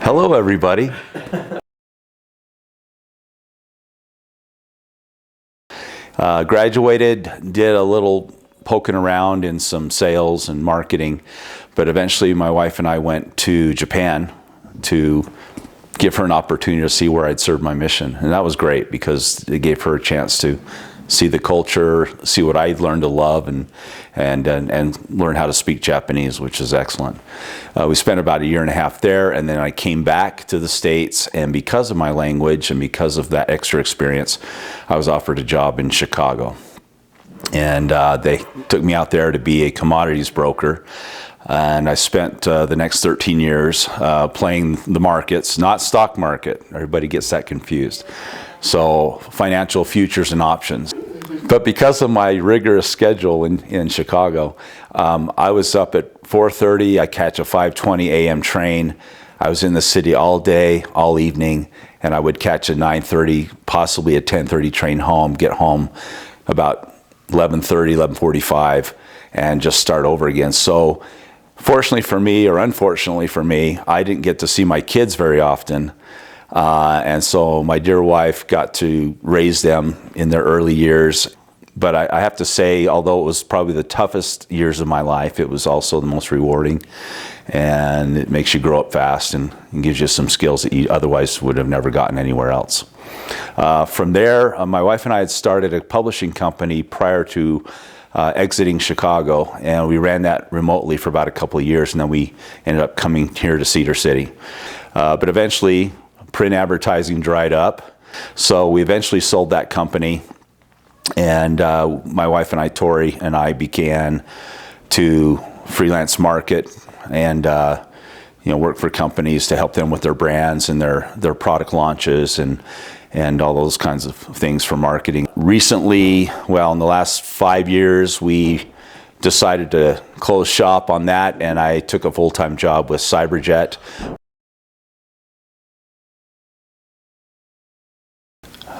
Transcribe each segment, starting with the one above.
Hello, everybody. Graduated, did a little poking around in some sales and marketing, but eventually my wife and I went to Japan to give her an opportunity to see where I'd serve my mission. And that was great because it gave her a chance to see the culture, see what I'd learned to love, and learn how to speak Japanese, which is excellent. We spent about 1.5 years there, and then I came back to the States, and because of my language and because of that extra experience, I was offered a job in Chicago. And they took me out there to be a commodities broker. And I spent the next 13 years playing the markets, not stock market. Everybody gets that confused. So financial futures and options. But because of my rigorous schedule in Chicago, I was up at 4:30. I catch a 5:20 a.m. train. I was in the city all day, all evening, and I would catch a 9:30, possibly a 10:30 train home, get home about 11:30, 11:45, and just start over again. So fortunately for me, or unfortunately for me, I didn't get to see my kids very often. And so my dear wife got to raise them in their early years. But I have to say, although it was probably the toughest years of my life, it was also the most rewarding. And it makes you grow up fast and gives you some skills that you otherwise would have never gotten anywhere else. From there, my wife and I had started a publishing company prior to exiting Chicago, and we ran that remotely for about a couple of years, and then we ended up coming here to Cedar City. But eventually, print advertising dried up, so we eventually sold that company, and my wife and I, Tori, and I began to freelance market and work for companies to help them with their brands and their product launches and all those kinds of things for marketing. Recently, well, in the last 5 years, we decided to close shop on that, and I took a full-time job with Cyberjet.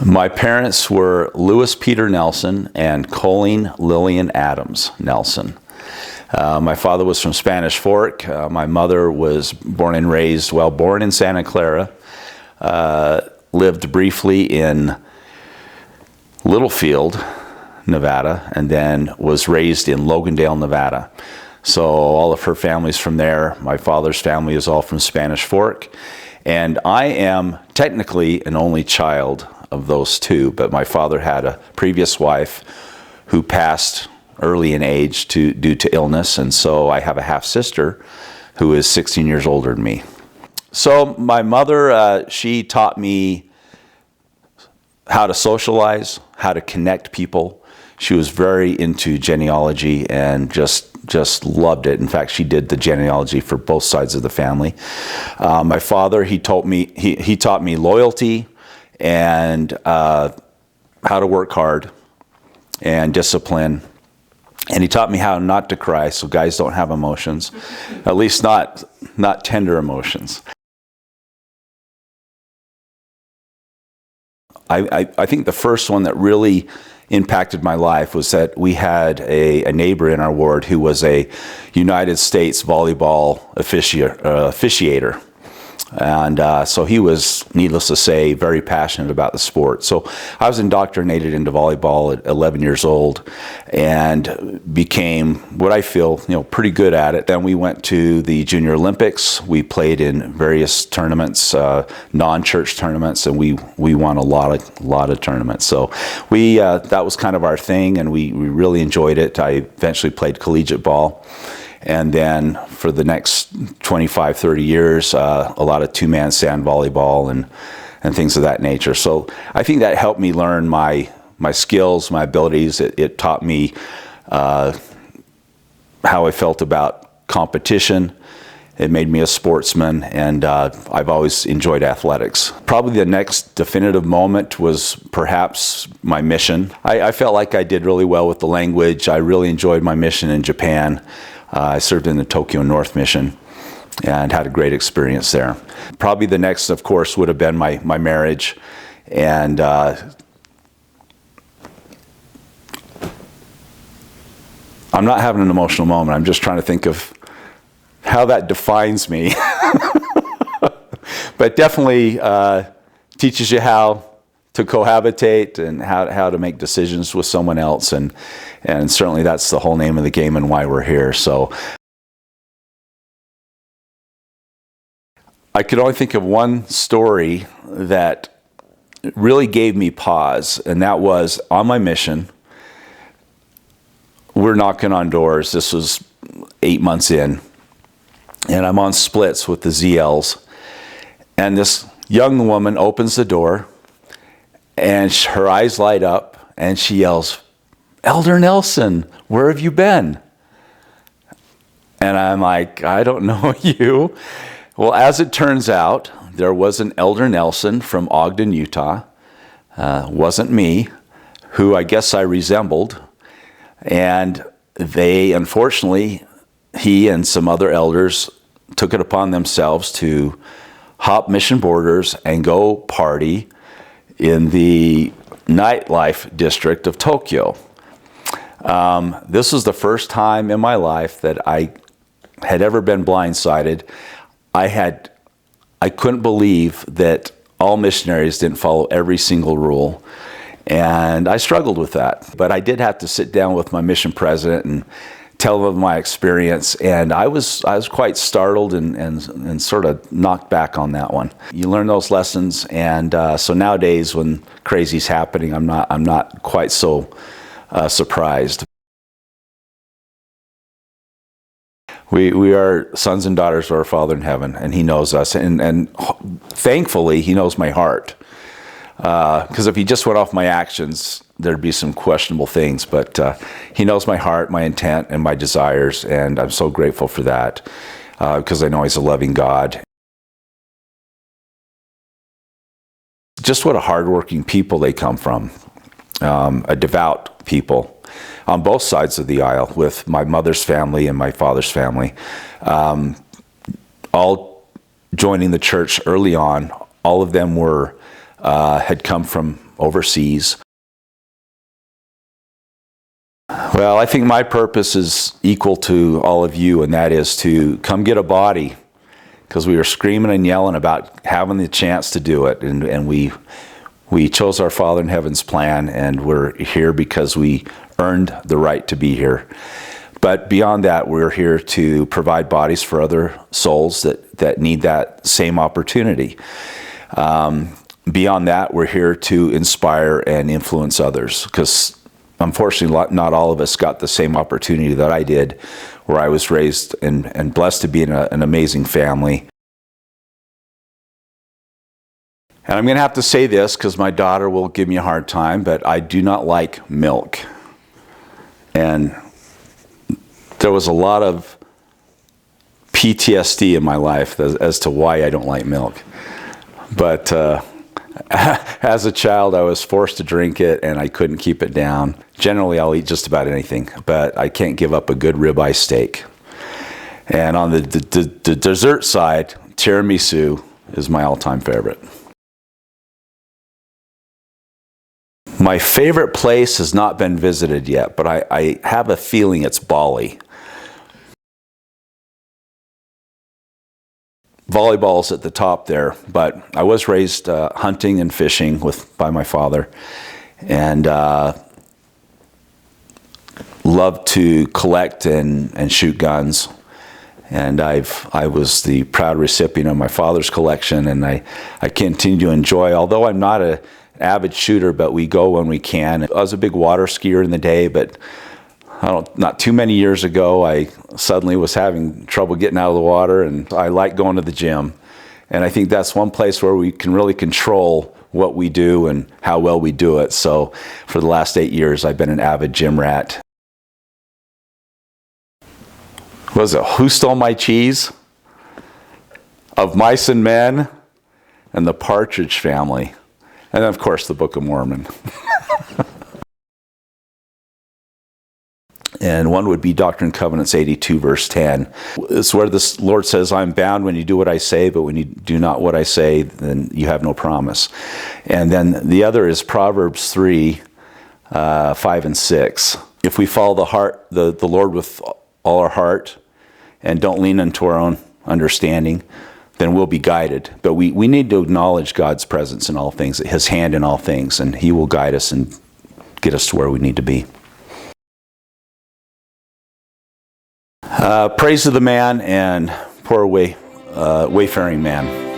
My parents were Louis Peter Nelson and Colleen Lillian Adams Nelson. My father was from Spanish Fork. My mother was born in Santa Clara. Lived briefly in Littlefield, Nevada, and then was raised in Logandale, Nevada. So all of her family's from there. My father's family is all from Spanish Fork. And I am technically an only child of those two, but my father had a previous wife who passed early in age due to illness, and so I have a half-sister who is 16 years older than me. So my mother, she taught me how to socialize, how to connect people. She was very into genealogy and just loved it. In fact, she did the genealogy for both sides of the family. My father, he taught me loyalty and how to work hard and discipline. And he taught me how not to cry, so guys don't have emotions, at least not tender emotions. I think the first one that really impacted my life was that we had a neighbor in our ward who was a United States volleyball officiator. And so he was, needless to say, very passionate about the sport. So I was indoctrinated into volleyball at 11 years old and became what I feel, pretty good at it. Then we went to the Junior Olympics. We played in various tournaments, non-church tournaments, and we won a lot of tournaments. So that was kind of our thing, and we really enjoyed it. I eventually played collegiate ball. And then for the next 25, 30 years, a lot of two-man sand volleyball and things of that nature. So I think that helped me learn my skills, my abilities. It taught me how I felt about competition. It made me a sportsman, and I've always enjoyed athletics. Probably the next definitive moment was perhaps my mission. I felt like I did really well with the language. I really enjoyed my mission in Japan. I served in the Tokyo North Mission and had a great experience there. Probably the next, of course, would have been my marriage. And I'm not having an emotional moment. I'm just trying to think of how that defines me. But definitely teaches you how to cohabitate and how to make decisions with someone else. And certainly that's the whole name of the game and why we're here. So I could only think of one story that really gave me pause, and that was on my mission. We're knocking on doors. This was 8 months in, and I'm on splits with the ZLs, and this young woman opens the door, and her eyes light up, and she yells, "Elder Nelson, where have you been?" And I'm like, "I don't know you." Well, as it turns out, there was an Elder Nelson from Ogden, Utah. Wasn't me, who I guess I resembled. And they, unfortunately, he and some other elders took it upon themselves to hop mission borders and go party in the nightlife district of Tokyo. This was the first time in my life that I had ever been blindsided. I couldn't believe that all missionaries didn't follow every single rule, and I struggled with that. But I did have to sit down with my mission president and tell him my experience, and I was quite startled and sort of knocked back on that one. You learn those lessons, and so nowadays when crazy's happening, I'm not quite so surprised. We are sons and daughters of our Father in heaven, and He knows us. And thankfully, He knows my heart. Because if He just went off my actions, there'd be some questionable things. But He knows my heart, my intent, and my desires, and I'm so grateful for that, because I know He's a loving God. Just what a hardworking people they come from, a devout people. On both sides of the aisle, with my mother's family and my father's family, all joining the church early on. All of them had come from overseas. Well, I think my purpose is equal to all of you, and that is to come get a body, because we were screaming and yelling about having the chance to do it, and we chose our Father in Heaven's plan, and we're here because we earned the right to be here. But beyond that, we're here to provide bodies for other souls that need that same opportunity. Beyond that, we're here to inspire and influence others, because unfortunately, not all of us got the same opportunity that I did, where I was raised and blessed to be in an amazing family. And I'm going to have to say this because my daughter will give me a hard time, but I do not like milk. And there was a lot of PTSD in my life as to why I don't like milk. But as a child, I was forced to drink it, and I couldn't keep it down. Generally, I'll eat just about anything, but I can't give up a good ribeye steak. And on the dessert side, tiramisu is my all-time favorite. My favorite place has not been visited yet, but I have a feeling it's Bali. Volleyball's at the top there, but I was raised hunting and fishing by my father, and loved to collect and shoot guns. And I was the proud recipient of my father's collection, and I continue to enjoy, although I'm not an avid shooter, but we go when we can. I was a big water skier in the day, but not too many years ago, I suddenly was having trouble getting out of the water, and I like going to the gym. And I think that's one place where we can really control what we do and how well we do it. So for the last 8 years, I've been an avid gym rat. Was it Who Stole My Cheese? Of Mice and Men, and the Partridge Family. And then, of course, the Book of Mormon. And one would be Doctrine and Covenants 82, verse 10. It's where the Lord says, I'm bound when you do what I say, but when you do not what I say, then you have no promise. And then the other is Proverbs 3, 5 and 6. if we follow the Lord with all our heart and don't lean into our own understanding, then we'll be guided. But we need to acknowledge God's presence in all things, his hand in all things, and he will guide us and get us to where we need to be. Praise to the man and poor wayfaring man.